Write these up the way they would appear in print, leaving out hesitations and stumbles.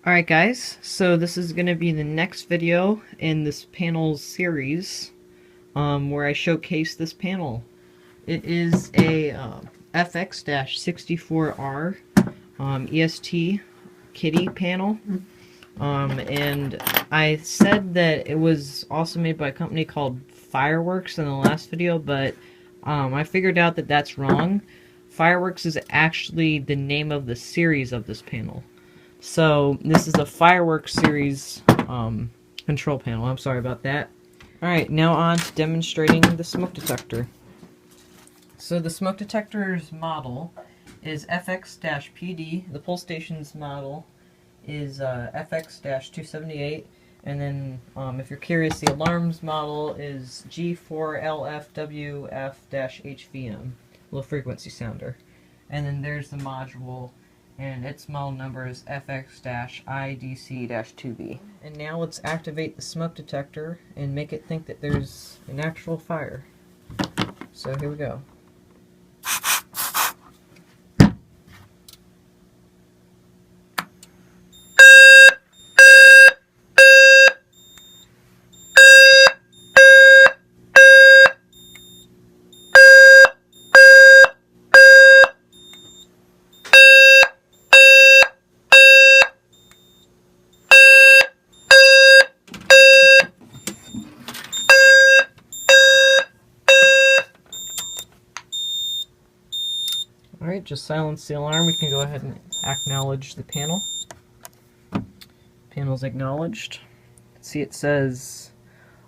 Alright guys, so this is going to be the next video in this panel series where I showcase this panel. It is a FX-64R EST kitty panel, and I said that it was also made by a company called Fireworks in the last video, but I figured out that that's wrong. Fireworks is actually the name of the series of this panel. So this is a Fireworks series control panel. I'm sorry about that. Alright, now on to demonstrating the smoke detector. So the smoke detector's model is FX-PD. The pull station's model is FX-278. And then, if you're curious, the alarm's model is G4LFWF-HVM, low frequency sounder. And then there's the module, and its model number is FX-IDC-2B. And now let's activate the smoke detector and make it think that there's an actual fire. So here we go. Alright, just silence the alarm. We can go ahead and acknowledge the panel. Panel's acknowledged. See, it says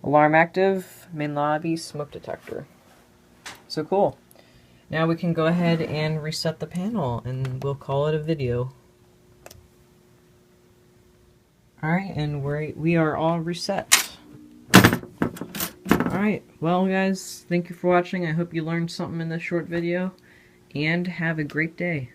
alarm active, main lobby, smoke detector. So cool. Now we can go ahead and reset the panel, and we'll call it a video. Alright, and we are all reset. Alright, well guys, thank you for watching. I hope you learned something in this short video, and have a great day.